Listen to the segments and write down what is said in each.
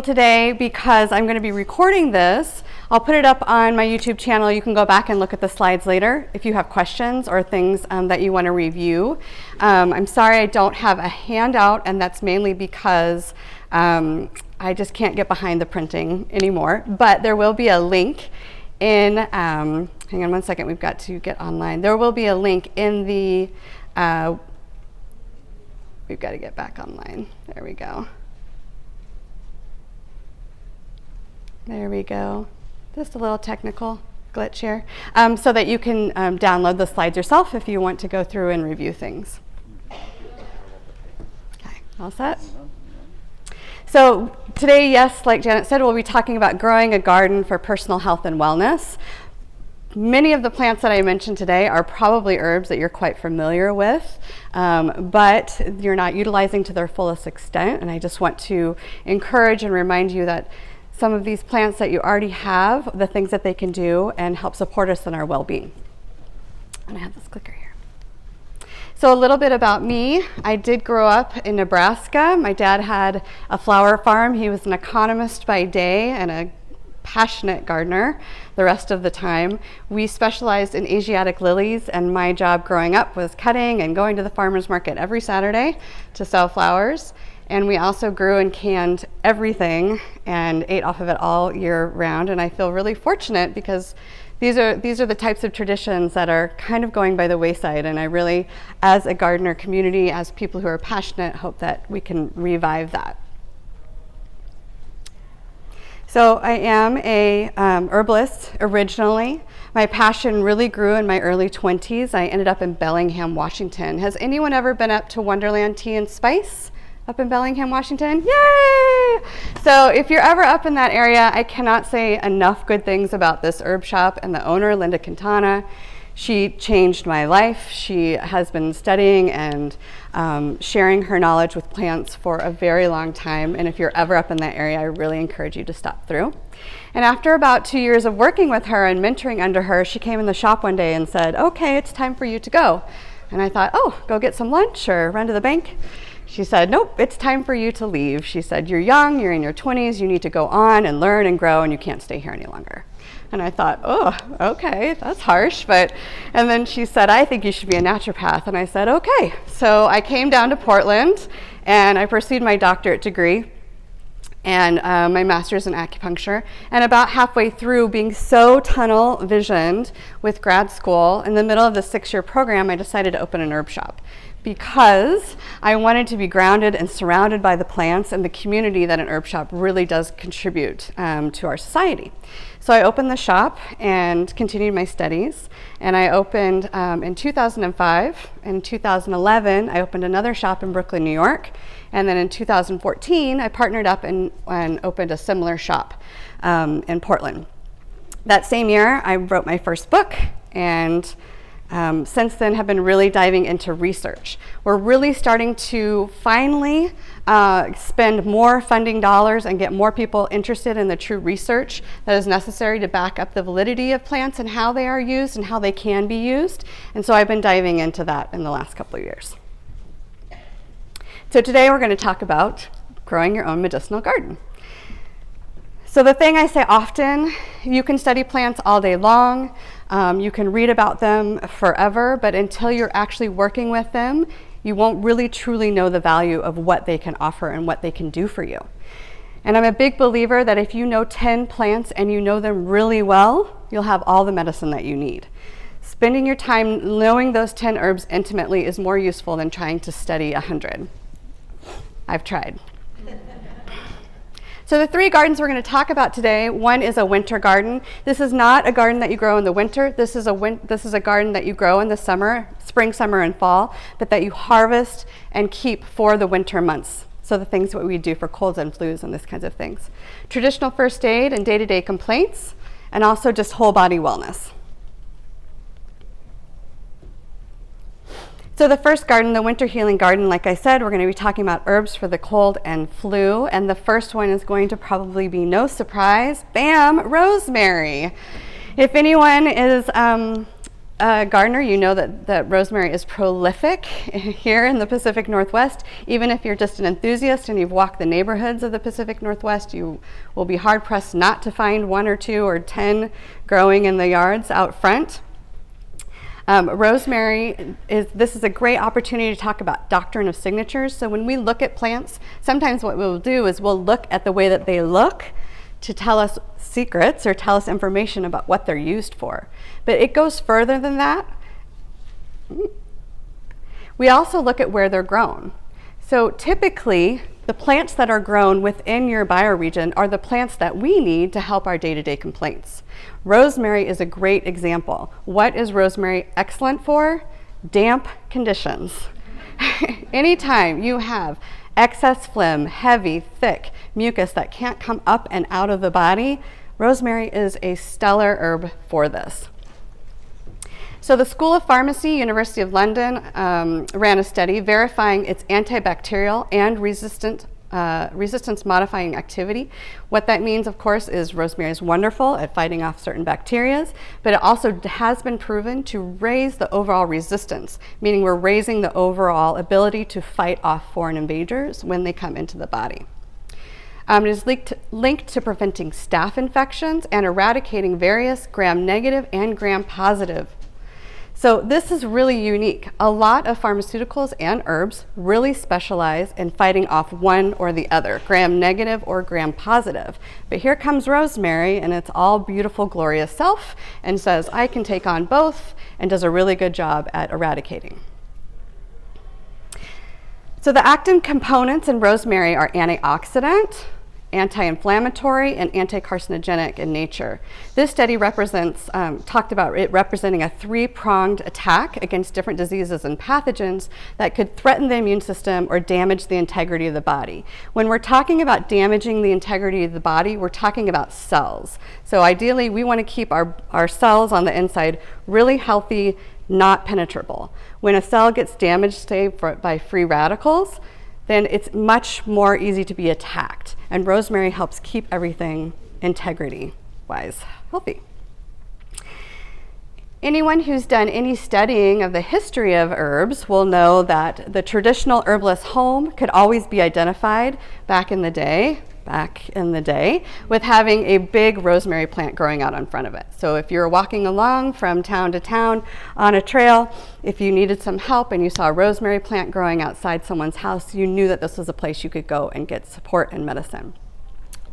Today, because I'm going to be recording this, I'll put it up on my YouTube channel. You can go back and look at the slides later if you have questions or things that you want to review. I'm sorry I don't have a handout, and that's mainly because I just can't get behind the printing anymore. But there will be a link in, hang on one second, we've got to get online. There will be a link in the, we've got to get back online. There we go. There we go. Just a little technical glitch here. So that you can download the slides yourself if you want to go through and review things. Okay, all set? So today, yes, like Janet said, we'll be talking about growing a garden for personal health and wellness. Many of the plants that I mentioned today are probably herbs that you're quite familiar with, but you're not utilizing to their fullest extent. And I just want to encourage and remind you that some of these plants that you already have, the things that they can do and help support us in our well-being. And I have this clicker here. So a little bit about me. I did grow up in Nebraska. My dad had a flower farm. He was an economist by day and a passionate gardener the rest of the time. We specialized in Asiatic lilies, and my job growing up was cutting and going to the farmer's market every Saturday to sell flowers. And we also grew and canned everything and ate off of it all year round. And I feel really fortunate because these are the types of traditions that are kind of going by the wayside. And I really, as a gardener community, as people who are passionate, hope that we can revive that. So I am a herbalist originally. My passion really grew in my early 20s. I ended up in Bellingham, Washington. Has anyone ever been up to Wonderland Tea and Spice? Up in Bellingham, Washington? Yay! So if you're ever up in that area, I cannot say enough good things about this herb shop and the owner, Linda Quintana. She changed my life. She has been studying and sharing her knowledge with plants for a very long time. And if you're ever up in that area, I really encourage you to stop through. And after about 2 years of working with her and mentoring under her, she came in the shop one day and said, "Okay, it's time for you to go." And I thought, oh, go get some lunch or run to the bank? She said, "Nope, it's time for you to leave." She said, "You're young, you're in your 20s, you need to go on and learn and grow, and you can't stay here any longer." And I thought, oh, okay, that's harsh. And then she said, "I think you should be a naturopath." And I said, okay. So I came down to Portland and I pursued my doctorate degree and my master's in acupuncture. And about halfway through, being so tunnel visioned with grad school, in the middle of the 6-year program, I decided to open an herb shop, because I wanted to be grounded and surrounded by the plants and the community that an herb shop really does contribute to our society. So I opened the shop and continued my studies, and I opened in 2005. In 2011, I opened another shop in Brooklyn, New York, and then in 2014, I partnered up and opened a similar shop in Portland. That same year, I wrote my first book, and since then have been really diving into research. We're really starting to finally spend more funding dollars and get more people interested in the true research that is necessary to back up the validity of plants and how they are used and how they can be used. And so I've been diving into that in the last couple of years. So today we're going to talk about growing your own medicinal garden. So the thing I say often, you can study plants all day long, you can read about them forever, but until you're actually working with them, you won't really truly know the value of what they can offer and what they can do for you. And I'm a big believer that if you know 10 plants and you know them really well, you'll have all the medicine that you need. Spending your time knowing those 10 herbs intimately is more useful than trying to study 100. I've tried. So the 3 gardens we're going to talk about today, one is a winter garden. This is not a garden that you grow in the winter. This is a garden that you grow in the summer, spring, summer, and fall, but that you harvest and keep for the winter months. So the things that we do for colds and flus and this kinds of things. Traditional first aid and day-to-day complaints, and also just whole body wellness. So the first garden, the winter healing garden, like I said, we're going to be talking about herbs for the cold and flu. And the first one is going to probably be no surprise, bam, rosemary. If anyone is a gardener, you know that rosemary is prolific here in the Pacific Northwest. Even if you're just an enthusiast and you've walked the neighborhoods of the Pacific Northwest, you will be hard-pressed not to find 1 or 2 or 10 growing in the yards out front. Rosemary this is a great opportunity to talk about doctrine of signatures. So when we look at plants, sometimes what we'll do is we'll look at the way that they look to tell us secrets or tell us information about what they're used for. But it goes further than that. We also look at where they're grown. So typically, the plants that are grown within your bioregion are the plants that we need to help our day-to-day complaints. Rosemary is a great example. What is rosemary excellent for? Damp conditions. Anytime you have excess phlegm, heavy, thick mucus that can't come up and out of the body, rosemary is a stellar herb for this. So the School of Pharmacy, University of London, ran a study verifying its antibacterial and resistance modifying activity. What that means, of course, is rosemary is wonderful at fighting off certain bacteria, but it also has been proven to raise the overall resistance, meaning we're raising the overall ability to fight off foreign invaders when they come into the body. It is linked to preventing staph infections and eradicating various gram-negative and gram-positive. So this is really unique. A lot of pharmaceuticals and herbs really specialize in fighting off one or the other, gram-negative or gram-positive. But here comes rosemary, and it's all beautiful, glorious self, and says, I can take on both, and does a really good job at eradicating. So the active components in rosemary are antioxidant, anti-inflammatory, and anti-carcinogenic in nature. This study talked about it representing a 3-pronged attack against different diseases and pathogens that could threaten the immune system or damage the integrity of the body. When we're talking about damaging the integrity of the body, we're talking about cells. So ideally, we want to keep our cells on the inside really healthy, not penetrable. When a cell gets damaged, say, by free radicals, then it's much more easy to be attacked. And rosemary helps keep everything integrity-wise healthy. Anyone who's done any studying of the history of herbs will know that the traditional herbalist home could always be identified back in the day, with having a big rosemary plant growing out in front of it. So if you're walking along from town to town on a trail, if you needed some help and you saw a rosemary plant growing outside someone's house, you knew that this was a place you could go and get support and medicine.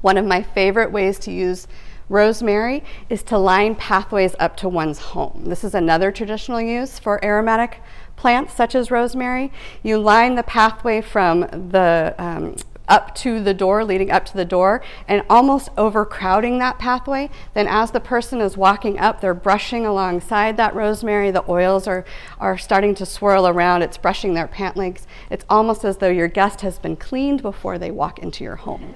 One of my favorite ways to use rosemary is to line pathways up to one's home. This is another traditional use for aromatic plants such as rosemary. You line the pathway from the up to the door, leading up to the door, and almost overcrowding that pathway. Then as the person is walking up, they're brushing alongside that rosemary. The oils are starting to swirl around. It's brushing their pant legs. It's almost as though your guest has been cleaned before they walk into your home.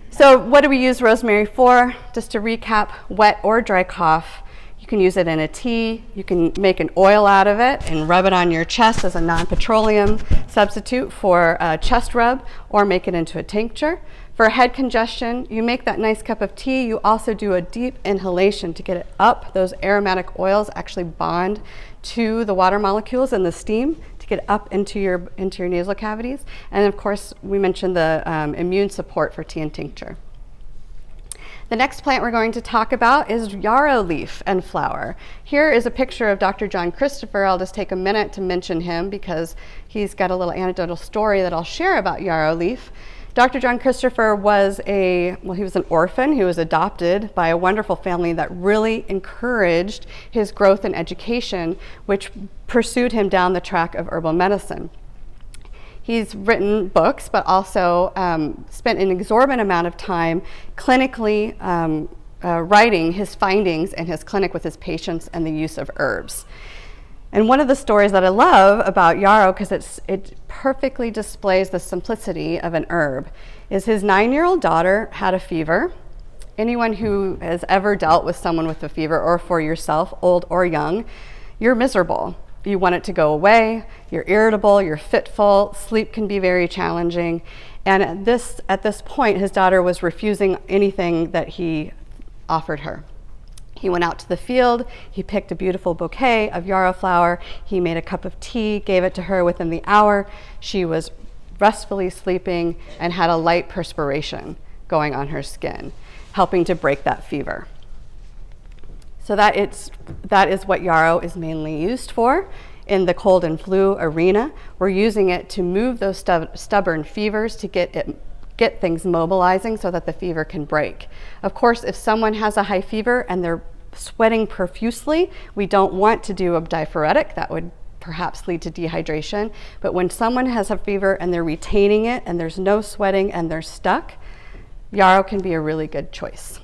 So what do we use rosemary for? Just to recap, wet or dry cough. You can use it in a tea. You can make an oil out of it and rub it on your chest as a non-petroleum substitute for a chest rub, or make it into a tincture. For head congestion, you make that nice cup of tea. You also do a deep inhalation to get it up. Those aromatic oils actually bond to the water molecules in the steam to get up into your nasal cavities. And of course, we mentioned the immune support for tea and tincture. The next plant we're going to talk about is yarrow leaf and flower. Here is a picture of Dr. John Christopher. I'll just take a minute to mention him because he's got a little anecdotal story that I'll share about yarrow leaf. Dr. John Christopher was he was an orphan. He was adopted by a wonderful family that really encouraged his growth and education, which pursued him down the track of herbal medicine. He's written books, but also spent an exorbitant amount of time clinically writing his findings in his clinic with his patients and the use of herbs. And one of the stories that I love about yarrow, because it perfectly displays the simplicity of an herb, is his 9-year-old daughter had a fever. Anyone who has ever dealt with someone with a fever, or for yourself, old or young, you're miserable. You want it to go away, you're irritable, you're fitful, sleep can be very challenging. And at this point, his daughter was refusing anything that he offered her. He went out to the field, he picked a beautiful bouquet of yarrow flower, he made a cup of tea, gave it to her within the hour. She was restfully sleeping and had a light perspiration going on her skin, helping to break that fever. So that is what yarrow is mainly used for in the cold and flu arena. We're using it to move those stubborn fevers to get things mobilizing so that the fever can break. Of course, if someone has a high fever and they're sweating profusely, we don't want to do a diaphoretic. That would perhaps lead to dehydration. But when someone has a fever and they're retaining it and there's no sweating and they're stuck, yarrow can be a really good choice.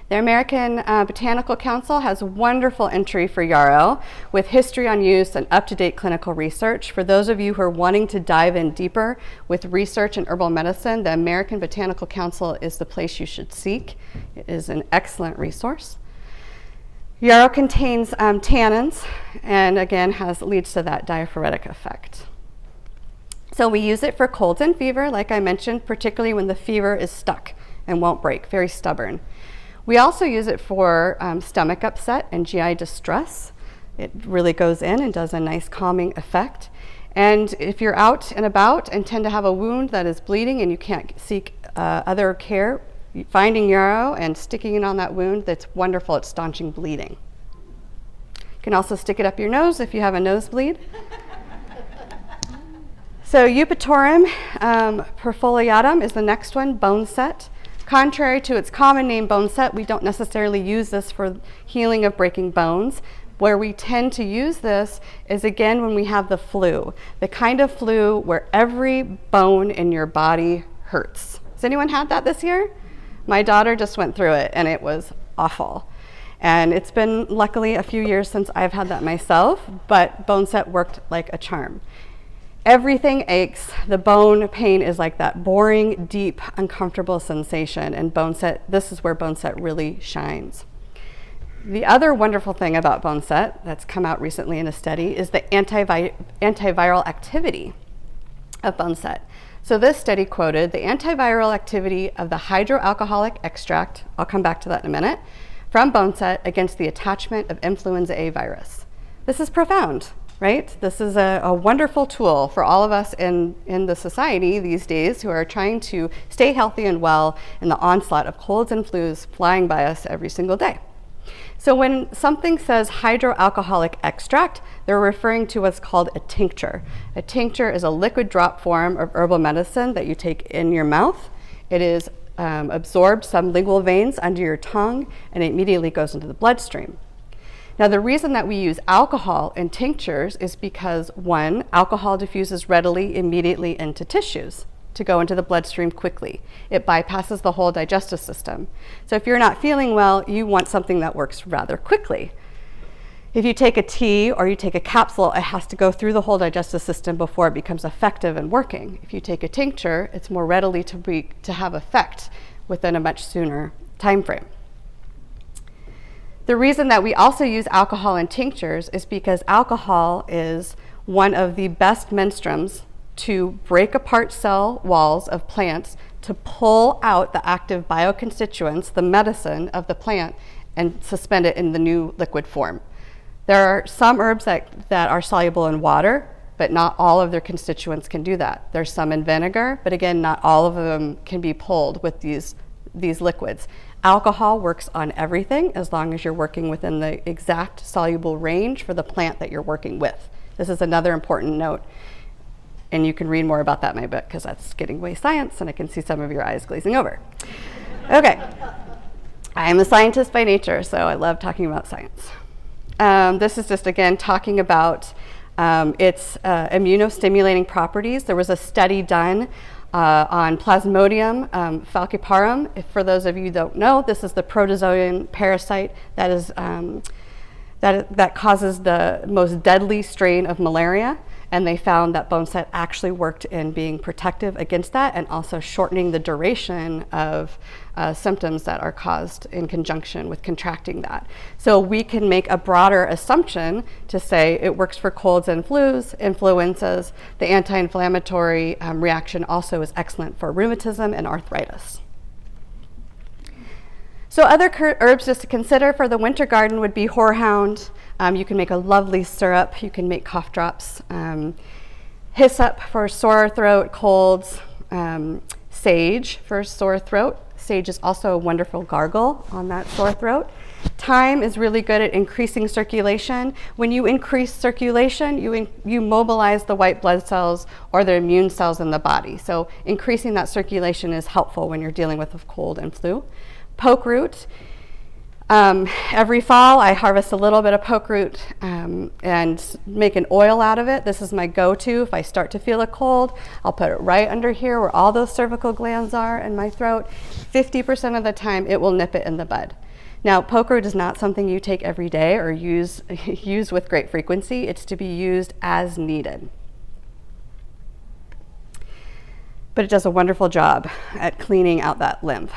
The American Botanical Council has a wonderful entry for yarrow with history on use and up-to-date clinical research. For those of you who are wanting to dive in deeper with research in herbal medicine, the American Botanical Council is the place you should seek. It is an excellent resource. Yarrow contains tannins and again leads to that diaphoretic effect. So we use it for colds and fever, like I mentioned, particularly when the fever is stuck and won't break, very stubborn. We also use it for stomach upset and GI distress. It really goes in and does a nice calming effect. And if you're out and about and tend to have a wound that is bleeding and you can't seek other care, finding yarrow and sticking it on that wound, that's wonderful at staunching bleeding. You can also stick it up your nose if you have a nosebleed. So Eupatorum perfoliatum is the next one, bone set. Contrary to its common name, bone set, we don't necessarily use this for healing of breaking bones. Where we tend to use this is again when we have the flu, the kind of flu where every bone in your body hurts. Has anyone had that this year? My daughter just went through it and it was awful. And it's been luckily a few years since I've had that myself, but bone set worked like a charm. Everything aches. The bone pain is like that boring, deep, uncomfortable sensation, and bone set, this is where bone set really shines. The other wonderful thing about bone set that's come out recently in a study is the antiviral activity of bone set. So this study quoted the antiviral activity of the hydroalcoholic extract, I'll come back to that in a minute, from bone set against the attachment of influenza A virus. This is profound. Right? This is a wonderful tool for all of us in the society these days who are trying to stay healthy and well in the onslaught of colds and flus flying by us every single day. So when something says hydroalcoholic extract, they're referring to what's called a tincture. A tincture is a liquid drop form of herbal medicine that you take in your mouth. It is absorbed sublingual veins under your tongue and it immediately goes into the bloodstream. Now, the reason that we use alcohol in tinctures is because, one, alcohol diffuses readily, immediately into tissues to go into the bloodstream quickly. It bypasses the whole digestive system. So if you're not feeling well, you want something that works rather quickly. If you take a tea or you take a capsule, it has to go through the whole digestive system before it becomes effective and working. If you take a tincture, it's more readily to have effect within a much sooner time frame. The reason that we also use alcohol in tinctures is because alcohol is one of the best menstruums to break apart cell walls of plants to pull out the active bioconstituents, the medicine of the plant, and suspend it in the new liquid form. There are some herbs that are soluble in water, but not all of their constituents can do that. There's some in vinegar, but again, not all of them can be pulled with these liquids. Alcohol works on everything as long as you're working within the exact soluble range for the plant that you're working with. This is another important note, and you can read more about that in my book because that's getting way science, and I can see some of your eyes glazing over. Okay, I am a scientist by nature, so I love talking about science. This is just, again, talking about its immunostimulating properties. There was a study done on Plasmodium falciparum. For those of you who don't know, this is the protozoan parasite that is that causes the most deadly strain of malaria, and they found that bone set actually worked in being protective against that and also shortening the duration of symptoms that are caused in conjunction with contracting that. So we can make a broader assumption to say it works for colds and flus, influenzas. The anti-inflammatory reaction also is excellent for rheumatism and arthritis. So other herbs just to consider for the winter garden would be horehound. You can make a lovely syrup. You can make cough drops. Hyssop for sore throat, colds. Sage for sore throat. Sage is also a wonderful gargle on that sore throat. Thyme is really good at increasing circulation. When you increase circulation, you mobilize the white blood cells or the immune cells in the body. So increasing that circulation is helpful when you're dealing with a cold and flu. Poke root. Every fall I harvest a little bit of poke root and make an oil out of it. This is my go-to. If I start to feel a cold, I'll put it right under here where all those cervical glands are in my throat. 50% of the time it will nip it in the bud. Now, poke root is not something you take every day or use with great frequency. It's to be used as needed. But it does a wonderful job at cleaning out that lymph.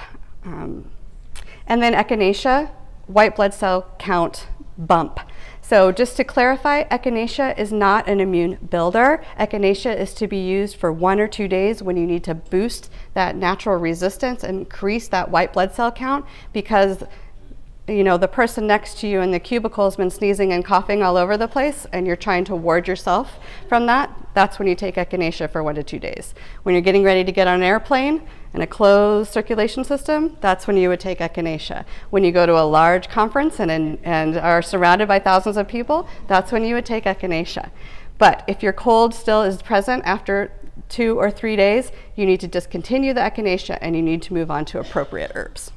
And then echinacea, white blood cell count bump. So just to clarify, echinacea is not an immune builder. Echinacea is to be used for 1 or 2 days when you need to boost that natural resistance and increase that white blood cell count, because the person next to you in the cubicle has been sneezing and coughing all over the place and you're trying to ward yourself from that. That's when you take echinacea for 1 to 2 days. When you're getting ready to get on an airplane in a closed circulation system, that's when you would take echinacea. When you go to a large conference and are surrounded by thousands of people, that's when you would take echinacea. But if your cold still is present after 2 or 3 days, you need to discontinue the echinacea and you need to move on to appropriate herbs.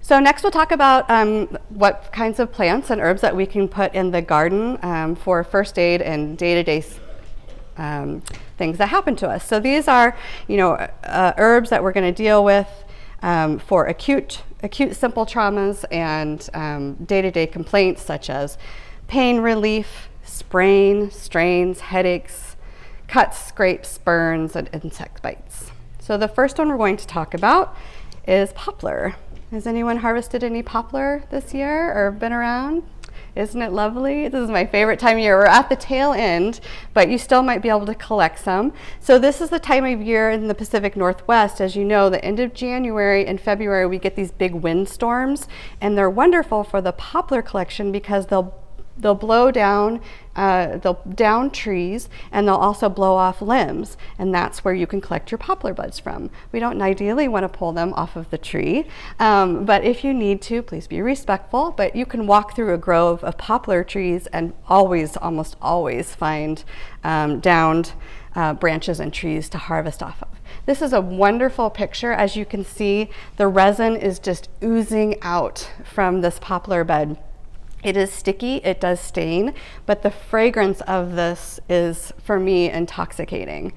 So next we'll talk about what kinds of plants and herbs that we can put in the garden for first aid and day-to-day things that happen to us. So these are, herbs that we're going to deal with for acute simple traumas and day-to-day complaints such as pain relief, sprain, strains, headaches, cuts, scrapes, burns, and insect bites. So the first one we're going to talk about is poplar. Has anyone harvested any poplar this year or been around? Isn't it lovely? This is my favorite time of year. We're at the tail end, but you still might be able to collect some. So this is the time of year in the Pacific Northwest. As you know, the end of January and February, we get these big windstorms, and they're wonderful for the poplar collection because they'll blow down, they'll down trees, and they'll also blow off limbs, and that's where you can collect your poplar buds from. We don't ideally want to pull them off of the tree, but if you need to, please be respectful, but you can walk through a grove of poplar trees and almost always find downed branches and trees to harvest off of. This is a wonderful picture. As you can see, the resin is just oozing out from this poplar bud. It is sticky, it does stain, but the fragrance of this is, for me, intoxicating.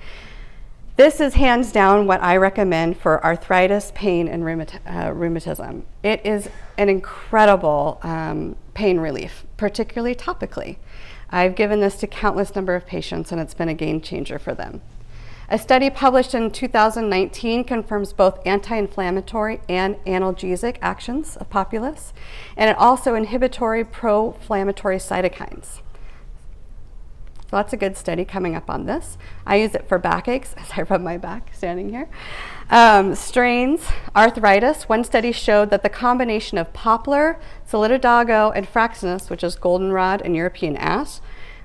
This is hands down what I recommend for arthritis, pain, and rheumatism. It is an incredible pain relief, particularly topically. I've given this to countless number of patients, and it's been a game changer for them. A study published in 2019 confirms both anti-inflammatory and analgesic actions of populace, and it also inhibitory pro-inflammatory cytokines. So that's a good study coming up on this. I use it for backaches, as I rub my back standing here. Strains, arthritis. One study showed that the combination of poplar, solidago, and fraxinus, which is goldenrod and European ash,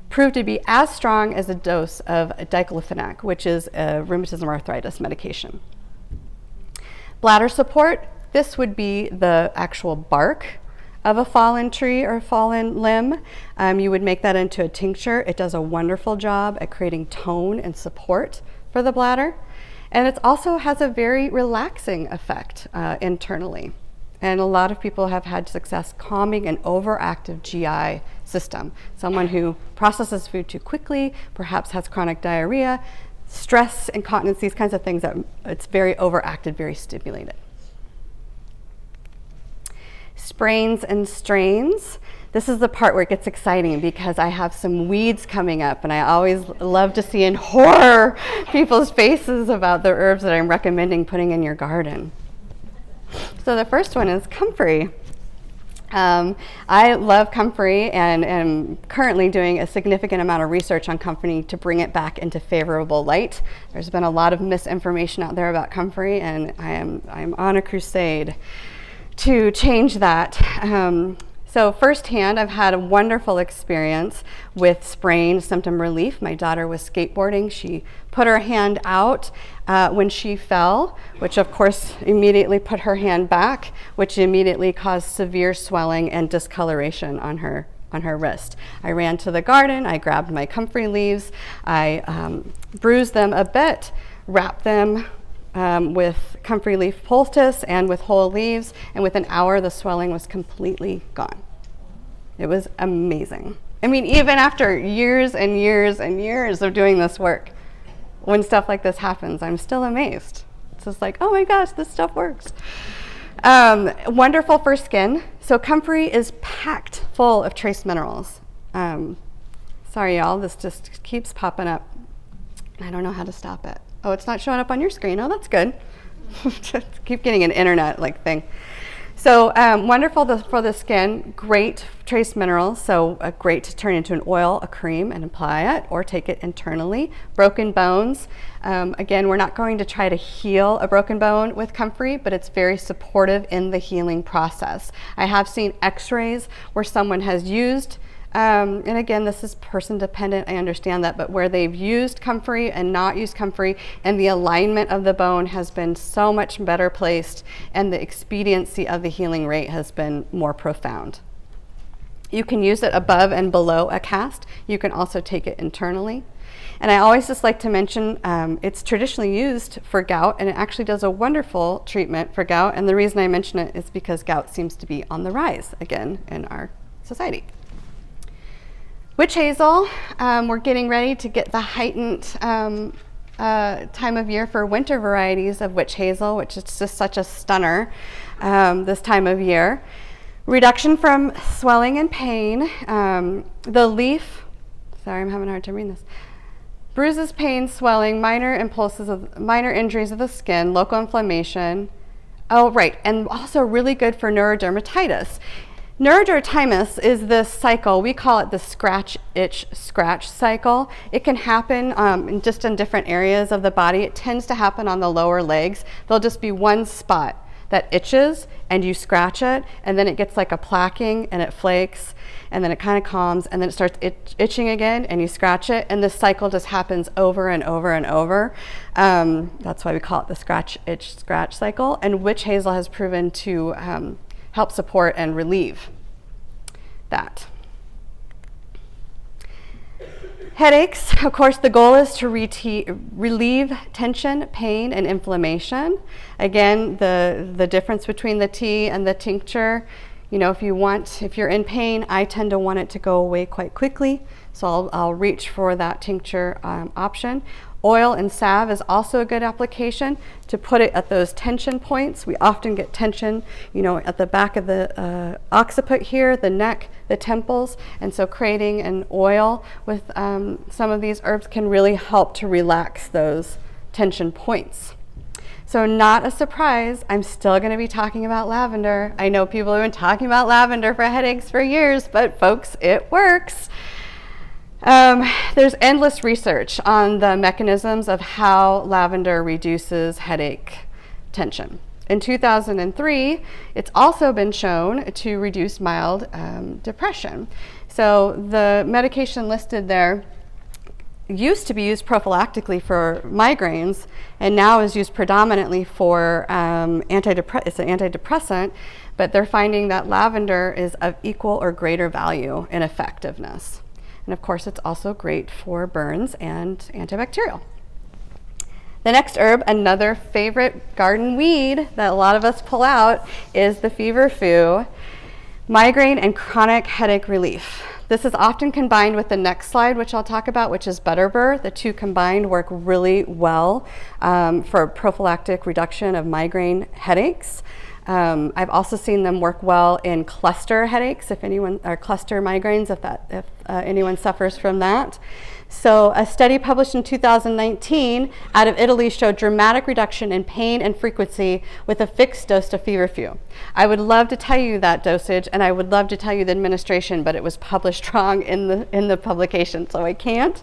proved to be as strong as a dose of diclofenac, which is a rheumatism arthritis medication. Bladder support, this would be the actual bark of a fallen tree or fallen limb. You would make that into a tincture. It does a wonderful job at creating tone and support for the bladder. And it also has a very relaxing effect internally. And a lot of people have had success calming an overactive GI system. Someone who processes food too quickly, perhaps has chronic diarrhea, stress, incontinence, these kinds of things that it's very overactive, very stimulated. Sprains and strains. This is the part where it gets exciting because I have some weeds coming up, and I always love to see in horror people's faces about the herbs that I'm recommending putting in your garden. So the first one is comfrey. I love comfrey and am currently doing a significant amount of research on comfrey to bring it back into favorable light. There's been a lot of misinformation out there about comfrey, and I'm on a crusade to change that. So firsthand, I've had a wonderful experience with spraying symptom relief. My daughter was skateboarding. She put her hand out when she fell, which of course immediately put her hand back, which immediately caused severe swelling and discoloration on her wrist. I ran to the garden. I grabbed my comfrey leaves. I bruised them a bit, wrapped them with comfrey leaf poultice and with whole leaves, and within an hour the swelling was completely gone. It was amazing. I mean, even after years and years and years of doing this work, when stuff like this happens, I'm still amazed. It's just like, oh my gosh, this stuff works. Wonderful for skin. So comfrey is packed full of trace minerals. Sorry y'all, this just keeps popping up. I don't know how to stop it. Oh, it's not showing up on your screen. Oh, that's good. Just keep getting an internet thing. So wonderful for the skin, great trace minerals, so great to turn into an oil, a cream, and apply it, or take it internally. Broken bones, again, we're not going to try to heal a broken bone with comfrey, but it's very supportive in the healing process. I have seen x-rays where someone has used and again, this is person dependent, I understand that, but where they've used comfrey and not used comfrey, and the alignment of the bone has been so much better placed, and the expediency of the healing rate has been more profound. You can use it above and below a cast. You can also take it internally. And I always just like to mention it's traditionally used for gout, and it actually does a wonderful treatment for gout. And the reason I mention it is because gout seems to be on the rise again in our society. Witch hazel, we're getting ready to get the heightened time of year for winter varieties of witch hazel, which is just such a stunner this time of year. Reduction from swelling and pain. The leaf, sorry, I'm having a hard time reading this. Bruises, pain, swelling, minor injuries of the skin, local inflammation. Oh, right, and also really good for neurodermatitis. Neurodermatitis is this cycle, we call it the scratch, itch, scratch cycle. It can happen just in different areas of the body. It tends to happen on the lower legs. There'll just be one spot that itches and you scratch it, and then it gets like a plaquing and it flakes, and then it kind of calms, and then it starts itching again and you scratch it, and this cycle just happens over and over and over. That's why we call it the scratch, itch, scratch cycle, and witch hazel has proven to help support and relieve that. Headaches, of course, the goal is to relieve tension, pain, and inflammation. Again, the difference between the tea and the tincture, if you're in pain, I tend to want it to go away quite quickly, so I'll reach for that tincture option. Oil and salve is also a good application to put it at those tension points. We often get tension, at the back of the occiput here, the neck, the temples, and so creating an oil with some of these herbs can really help to relax those tension points. So not a surprise, I'm still going to be talking about lavender. I know people have been talking about lavender for headaches for years, but folks, it works. There's endless research on the mechanisms of how lavender reduces headache tension. In 2003, it's also been shown to reduce mild depression. So the medication listed there used to be used prophylactically for migraines, and now is used predominantly for it's an antidepressant, but they're finding that lavender is of equal or greater value in effectiveness. And of course, it's also great for burns and antibacterial. The next herb, another favorite garden weed that a lot of us pull out, is the feverfew, migraine and chronic headache relief. This is often combined with the next slide, which I'll talk about, which is butterbur. The two combined work really well for prophylactic reduction of migraine headaches. I've also seen them work well in cluster headaches, or cluster migraines, if anyone suffers from that. So a study published in 2019 out of Italy showed dramatic reduction in pain and frequency with a fixed dose of feverfew. I would love to tell you that dosage, and I would love to tell you the administration, but it was published wrong in the publication, so I can't.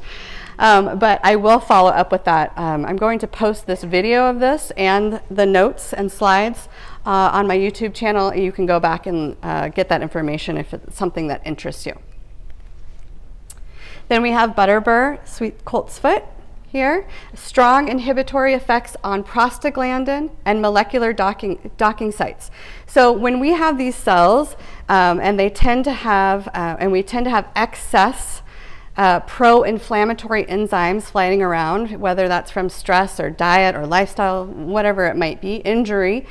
But I will follow up with that. I'm going to post this video of this and the notes and slides on my YouTube channel. You can go back and get that information if it's something that interests you. Then we have butterbur, sweet coltsfoot here. Strong inhibitory effects on prostaglandin and molecular docking sites. So when we have these cells, and they tend to have, excess pro-inflammatory enzymes floating around, whether that's from stress or diet or lifestyle, whatever it might be, injury,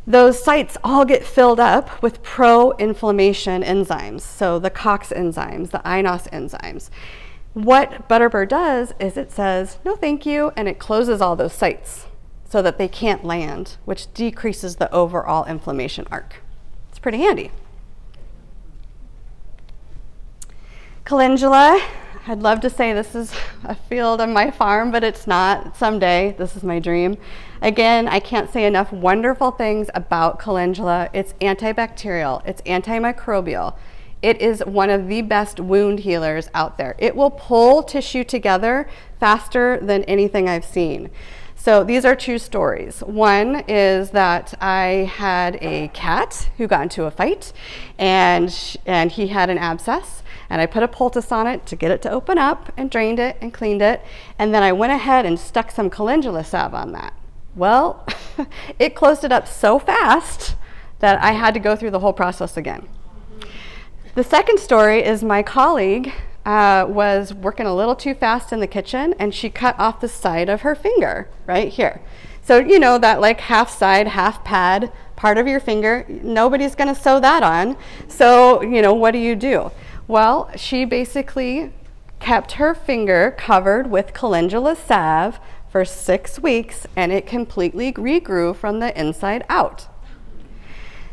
those sites all get filled up with pro-inflammation enzymes. So the COX enzymes, the INOS enzymes. What butterbur does is it says, no thank you, and it closes all those sites so that they can't land, which decreases the overall inflammation arc. It's pretty handy. Calendula, I'd love to say this is a field on my farm, but it's not. Someday, this is my dream. Again, I can't say enough wonderful things about calendula. It's antibacterial, it's antimicrobial. It is one of the best wound healers out there. It will pull tissue together faster than anything I've seen. So these are true stories. One is that I had a cat who got into a fight, and he had an abscess. And I put a poultice on it to get it to open up and drained it and cleaned it. And then I went ahead and stuck some calendula salve on that. Well, it closed it up so fast that I had to go through the whole process again. The second story is my colleague was working a little too fast in the kitchen, and she cut off the side of her finger right here. So you know that like half side, half pad part of your finger, nobody's gonna sew that on. So, what do? Well, she basically kept her finger covered with calendula salve for 6 weeks, and it completely regrew from the inside out.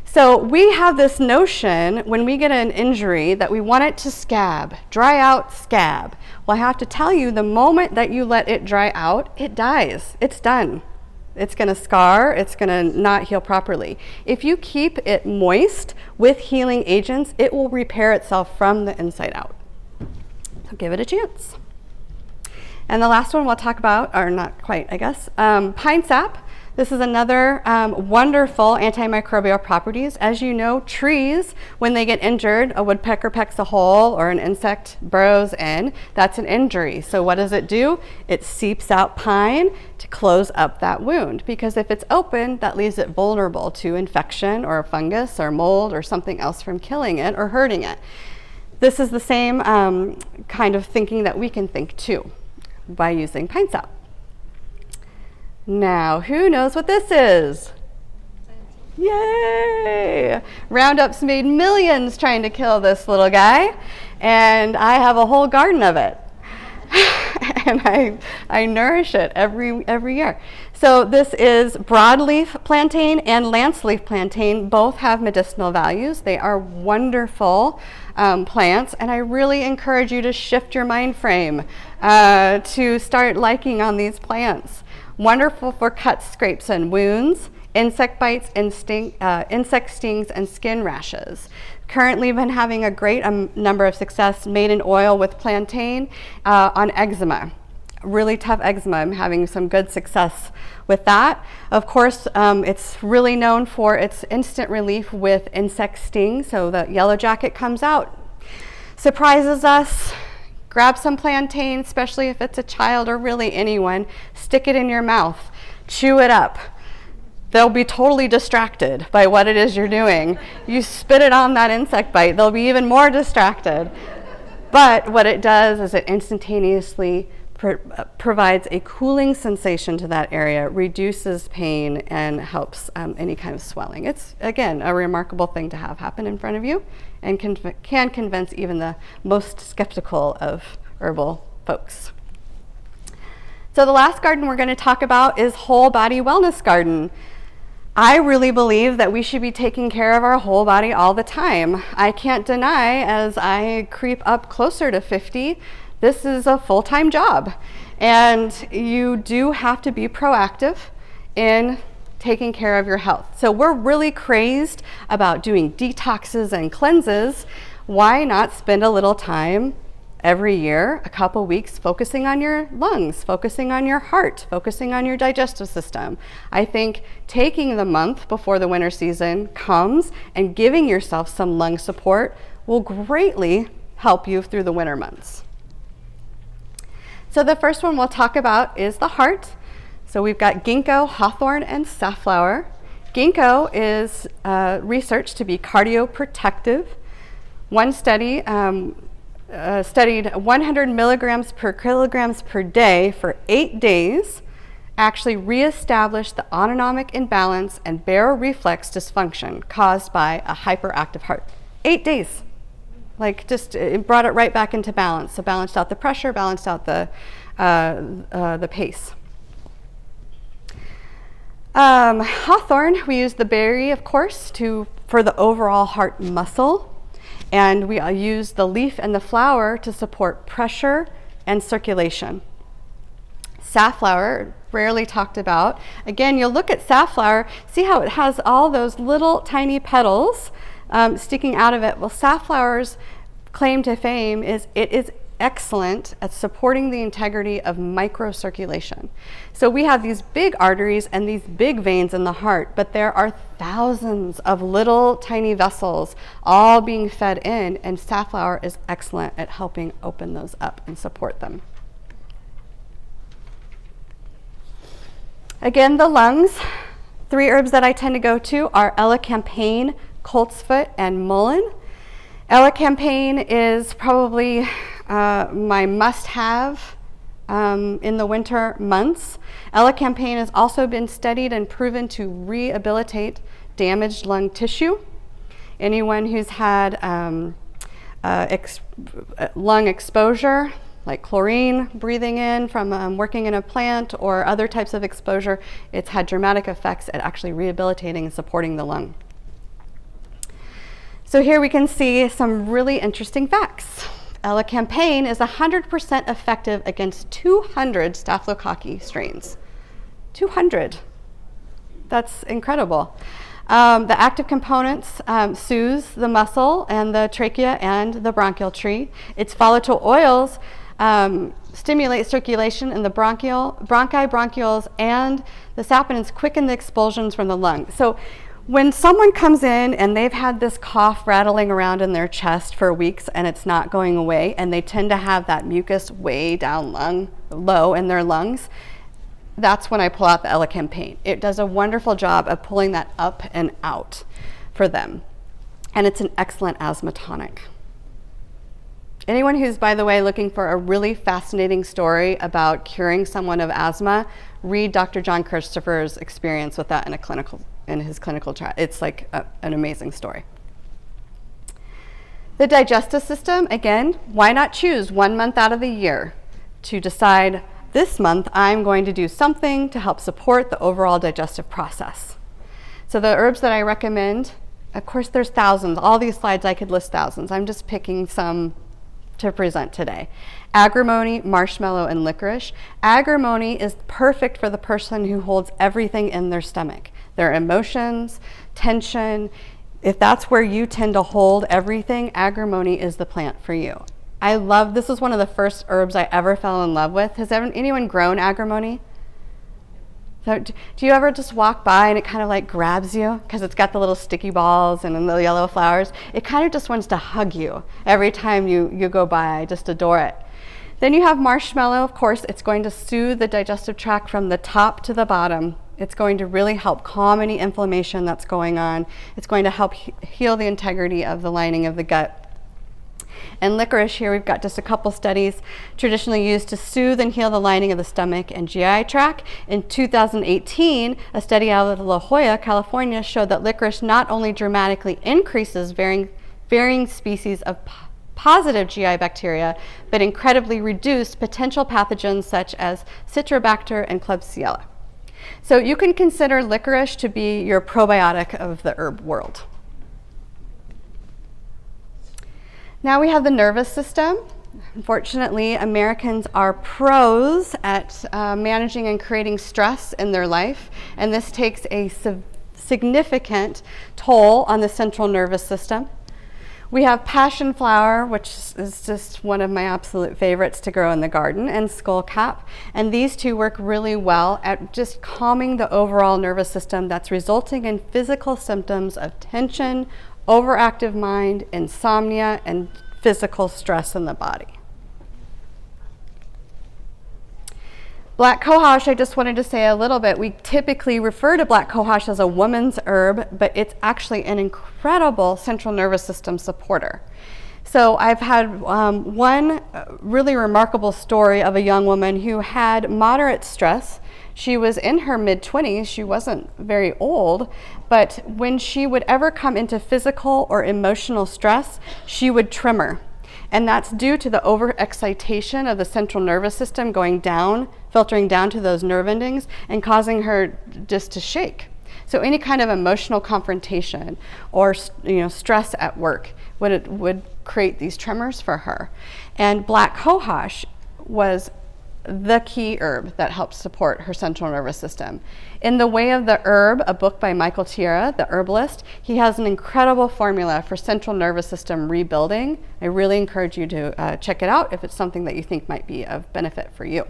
So we have this notion when we get an injury that we want it to scab, dry out, scab. Well, I have to tell you, the moment that you let it dry out, it dies. It's done. It's going to scar, it's going to not heal properly. If you keep it moist with healing agents, it will repair itself from the inside out. So give it a chance. And the last one we'll talk about, or not quite, I guess, pine sap. This is another wonderful antimicrobial properties. As you know, trees, when they get injured, a woodpecker pecks a hole or an insect burrows in, that's an injury. So what does it do? It seeps out pine to close up that wound, because if it's open, that leaves it vulnerable to infection or fungus or mold or something else from killing it or hurting it. This is the same kind of thinking that we can think too by using pine sap. Now, who knows what this is? Yay! Roundup's made millions trying to kill this little guy, and I have a whole garden of it. And I nourish it every year. So this is broadleaf plantain and lanceleaf plantain. Both have medicinal values. They are wonderful plants, and I really encourage you to shift your mind frame to start liking on these plants. Wonderful for cuts, scrapes, and wounds, insect bites, and insect stings, and skin rashes. Currently been having a great number of success made in oil with plantain on eczema. Really tough eczema. I'm having some good success with that. Of course, it's really known for its instant relief with insect stings. So the yellow jacket comes out, surprises us. Grab some plantain, especially if it's a child or really anyone, stick it in your mouth, chew it up. They'll be totally distracted by what it is you're doing. You spit it on that insect bite, they'll be even more distracted. But what it does is it instantaneously provides a cooling sensation to that area, reduces pain, and helps any kind of swelling. It's, again, a remarkable thing to have happen in front of you, and can convince even the most skeptical of herbal folks. So the last garden we're going to talk about is whole body wellness garden. I really believe that we should be taking care of our whole body all the time. I can't deny, as I creep up closer to 50, This is a full-time job, and you do have to be proactive in taking care of your health. So we're really crazed about doing detoxes and cleanses. Why not spend a little time every year, a couple weeks, focusing on your lungs, focusing on your heart, focusing on your digestive system? I think taking the month before the winter season comes and giving yourself some lung support will greatly help you through the winter months. So the first one we'll talk about is the heart. So we've got ginkgo, hawthorn, and safflower. Ginkgo is researched to be cardioprotective. One study studied 100 milligrams per kilograms per day for 8 days, actually reestablished the autonomic imbalance and baroreflex dysfunction caused by a hyperactive heart. 8 days. Like, just it brought it right back into balance. So balanced out the pressure, balanced out the pace. Hawthorn, we use the berry, of course, for the overall heart muscle. And we use the leaf and the flower to support pressure and circulation. Safflower, rarely talked about. Again, you'll look at safflower, see how it has all those little tiny petals sticking out of it. Well, safflower's claim to fame is it is excellent at supporting the integrity of microcirculation. So we have these big arteries and these big veins in the heart, but there are thousands of little tiny vessels all being fed in, and safflower is excellent at helping open those up and support them. Again, the lungs. 3 herbs that I tend to go to are elecampane, coltsfoot, and mullein. Elecampane is probably my must-have in the winter months. Elecampane has also been studied and proven to rehabilitate damaged lung tissue. Anyone who's had lung exposure, like chlorine breathing in from working in a plant or other types of exposure, it's had dramatic effects at actually rehabilitating and supporting the lung. So here we can see some really interesting facts. Elecampane is 100% effective against 200 Staphylococcus strains. 200. That's incredible. The active components soothes the muscle and the trachea and the bronchial tree. Its volatile oils stimulate circulation in the bronchi, bronchioles, and the saponins quicken the expulsions from the lung. So when someone comes in and they've had this cough rattling around in their chest for weeks and it's not going away, and they tend to have that mucus way down low in their lungs, that's when I pull out the elecampane. It does a wonderful job of pulling that up and out for them. And it's an excellent asthma tonic. Anyone who's, by the way, looking for a really fascinating story about curing someone of asthma, read Dr. John Christopher's experience with that in his clinical trial. It's like an amazing story. The digestive system, again, why not choose 1 month out of the year to decide this month I'm going to do something to help support the overall digestive process. So the herbs that I recommend, of course there's thousands. All these slides I could list thousands. I'm just picking some to present today. Agrimony, marshmallow, and licorice. Agrimony is perfect for the person who holds everything in their stomach. Their emotions, tension. If that's where you tend to hold everything, agrimony is the plant for you. I love, this is one of the first herbs I ever fell in love with. Has anyone grown agrimony? So do you ever just walk by and it kind of like grabs you because it's got the little sticky balls and the yellow flowers? It kind of just wants to hug you every time you go by. I just adore it. Then you have marshmallow. Of course, it's going to soothe the digestive tract from the top to the bottom. It's going to really help calm any inflammation that's going on. It's going to help heal the integrity of the lining of the gut. And licorice, here we've got just a couple studies traditionally used to soothe and heal the lining of the stomach and GI tract. In 2018, a study out of La Jolla, California, showed that licorice not only dramatically increases varying species of positive GI bacteria, but incredibly reduced potential pathogens such as Citrobacter and Klebsiella. So you can consider licorice to be your probiotic of the herb world. Now we have the nervous system. Unfortunately, Americans are pros at managing and creating stress in their life, and this takes a significant toll on the central nervous system. We have passion flower, which is just one of my absolute favorites to grow in the garden, and skullcap. And these two work really well at just calming the overall nervous system that's resulting in physical symptoms of tension, overactive mind, insomnia, and physical stress in the body. Black cohosh, I just wanted to say a little bit. We typically refer to black cohosh as a woman's herb, but it's actually an incredible central nervous system supporter. So I've had one really remarkable story of a young woman who had moderate stress. She was in her mid-20s, she wasn't very old, but when she would ever come into physical or emotional stress, she would tremor. And that's due to the overexcitation of the central nervous system going down, filtering down to those nerve endings and causing her just to shake. So any kind of emotional confrontation or stress at work would create these tremors for her. And black cohosh was the key herb that helps support her central nervous system. In The Way of the Herb, a book by Michael Tierra, the herbalist, he has an incredible formula for central nervous system rebuilding. I really encourage you to check it out if it's something that you think might be of benefit for you.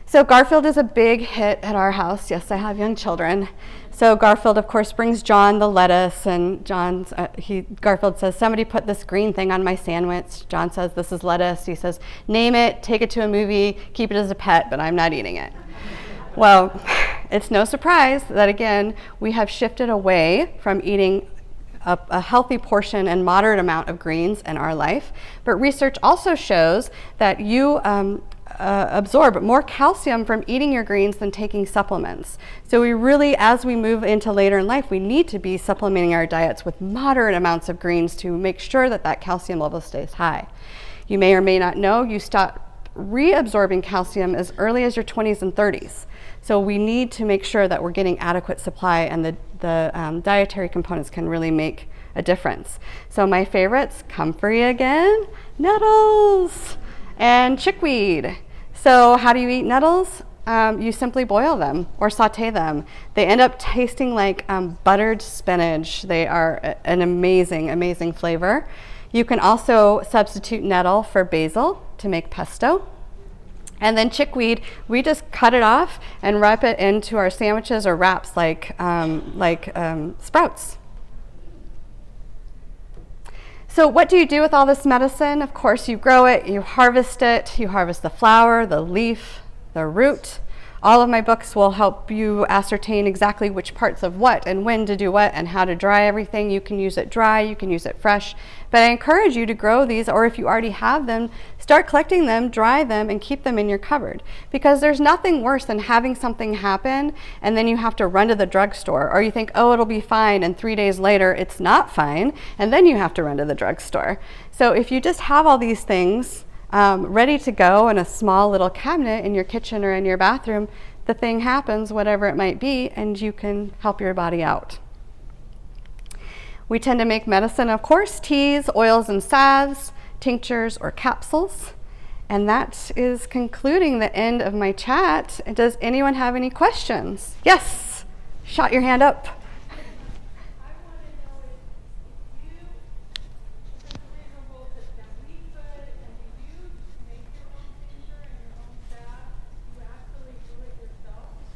So Garfield is a big hit at our house. Yes, I have young children. So Garfield, of course, brings John the lettuce, and Garfield says, somebody put this green thing on my sandwich. John says, this is lettuce. He says, name it, take it to a movie, keep it as a pet, but I'm not eating it. Well, it's no surprise that, again, we have shifted away from eating a healthy portion and moderate amount of greens in our life. But research also shows that you absorb more calcium from eating your greens than taking supplements. So we really, as we move into later in life, we need to be supplementing our diets with moderate amounts of greens to make sure that that calcium level stays high. You may or may not know you stop reabsorbing calcium as early as your 20s and 30s. So we need to make sure that we're getting adequate supply, and the dietary components can really make a difference. So my favorites, comfrey again, nettles, and chickweed. So how do you eat nettles? You simply boil them or saute them. They end up tasting like buttered spinach. They are an amazing, amazing flavor. You can also substitute nettle for basil to make pesto. And then chickweed, we just cut it off and wrap it into our sandwiches or wraps like sprouts. So what do you do with all this medicine? Of course, you grow it, you harvest the flower, the leaf, the root. All of my books will help you ascertain exactly which parts of what and when to do what and how to dry everything. You can use it dry, you can use it fresh. But I encourage you to grow these, or if you already have them, start collecting them, dry them, and keep them in your cupboard. Because there's nothing worse than having something happen and then you have to run to the drugstore, or you think, oh, it'll be fine, and 3 days later it's not fine, and then you have to run to the drugstore. So if you just have all these things ready to go in a small little cabinet in your kitchen or in your bathroom, the thing happens, whatever it might be, and you can help your body out. We tend to make medicine, of course, teas, oils and salves, tinctures or capsules. And that is concluding the end of my chat. Does anyone have any questions? Yes, shot your hand up.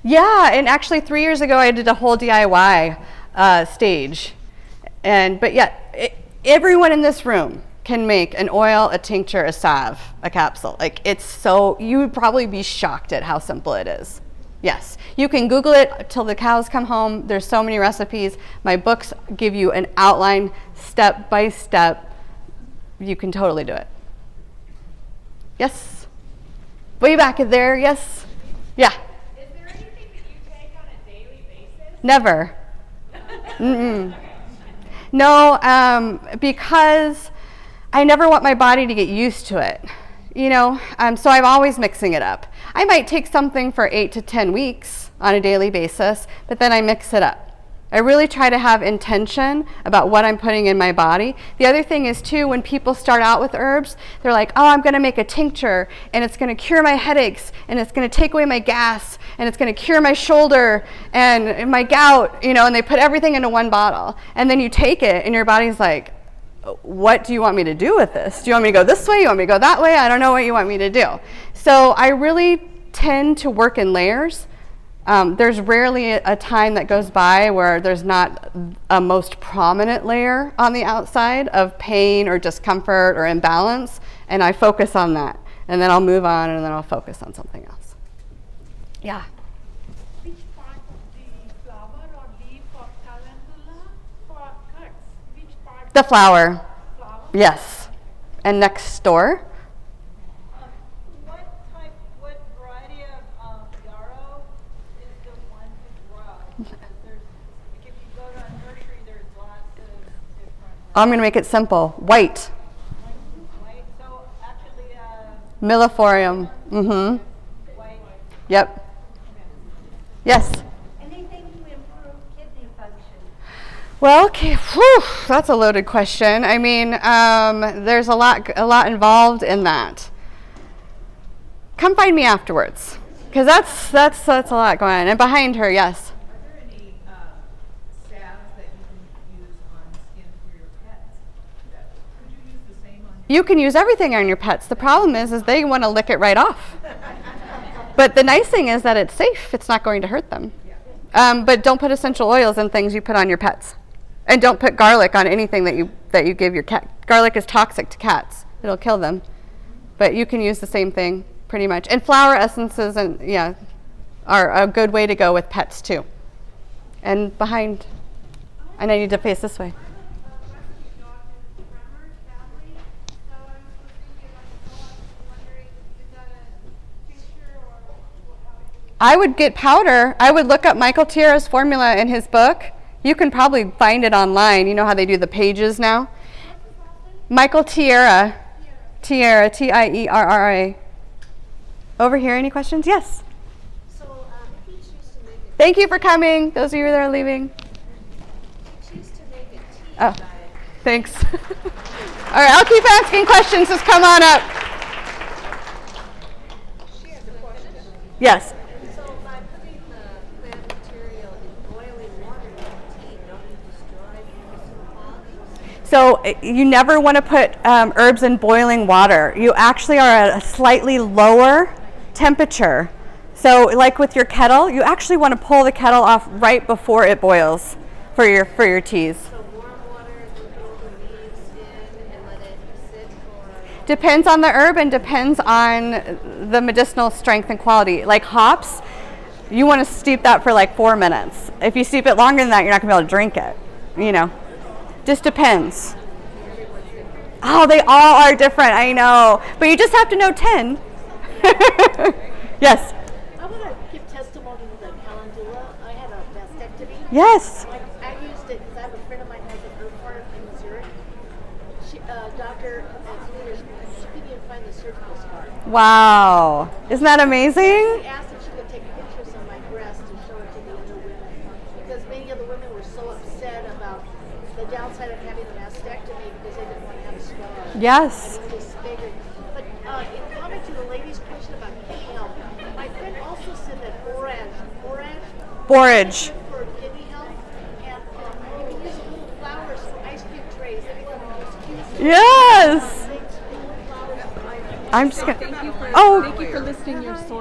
Yeah, and actually 3 years ago I did a whole DIY stage. But yeah, everyone in this room can make an oil, a tincture, a salve, a capsule. Like, it's so, you would probably be shocked at how simple it is. Yes, you can Google it till the cows come home. There's so many recipes. My books give you an outline, step by step. You can totally do it. Yes? Way back there, yes? Yeah. Never. Mm-mm. No, because I never want my body to get used to it, so I'm always mixing it up. I might take something for 8 to 10 weeks on a daily basis, but then I mix it up. I really try to have intention about what I'm putting in my body. The other thing is too, when people start out with herbs, they're like, oh, I'm going to make a tincture and it's going to cure my headaches and it's going to take away my gas and it's going to cure my shoulder and my gout, you know, and they put everything into one bottle. And then you take it and your body's like, what do you want me to do with this? Do you want me to go this way? You want me to go that way? I don't know what you want me to do. So I really tend to work in layers. There's rarely a time that goes by where there's not a most prominent layer on the outside of pain or discomfort or imbalance, and I focus on that. And then I'll move on and then I'll focus on something else. Yeah? Which part of the flower or leaf of calendula for cuts? Which part? The flower. Flower? Yes. And next door. What variety of yarrow is the one to grow? Because if you go to a nursery, there's lots of different. I'm going to make it simple. White. White. So actually, Milleforium. Mm-hmm. white. Yep. Yes. Anything to improve kidney function? Well, okay, that's a loaded question. I mean, there's a lot involved in that. Come find me afterwards, because that's a lot going on. And behind her, yes. Are there any salves that you can use on skin for your pets? Could you use the same on? You can use everything on your pets. The problem is they want to lick it right off. But the nice thing is that it's safe. It's not going to hurt them. But don't put essential oils in things you put on your pets. And don't put garlic on anything that you give your cat. Garlic is toxic to cats. It'll kill them. But you can use the same thing pretty much. And flower essences are a good way to go with pets too. And behind, and I need to face this way. I would get powder. I would look up Michael Tierra's formula in his book. You can probably find it online. You know how they do the pages now? Michael Tierra. Tierra, Tierra. Over here, any questions? Yes. So if you choose to make it, Thank you for coming. Those of you that are leaving. choose to make it tea Oh, diet. thanks. All right, I'll keep asking questions. Just come on up. She has a question. Yes. So by putting the plant material in boiling water in the tea, don't you destroy the medicinal qualities? So you never want to put herbs in boiling water. You actually are at a slightly lower temperature. So like with your kettle, you actually want to pull the kettle off right before it boils for your teas. So warm water, you throw the leaves in and let it sit for. Depends on the herb and depends on the medicinal strength and quality. Like hops, you want to steep that for like 4 minutes. If you steep it longer than that, you're not going to be able to drink it. You know, just depends. Oh, they all are different, I know. But you just have to know 10. Yes. I want to give testimony to the calendula. I had a mastectomy. Yes. I used it because I have a friend of mine who has an herb farm in Missouri. Doctor at Swedish, she couldn't even find the surgical scar. Wow. Isn't that amazing? I asked if she could take pictures of my breast to show it to the other women because many of the women were so upset about the downside of having a mastectomy because they didn't want to have a scar. Yes. I mean, disfigured. But in comment to the lady's question about kidney health, my friend also said that Borage. for kidney health, and you can use little flowers for ice cream trays. Everyone just uses Yes. little flowers for ice cream. I'm just gonna. Thank you Oh. for listing your sources.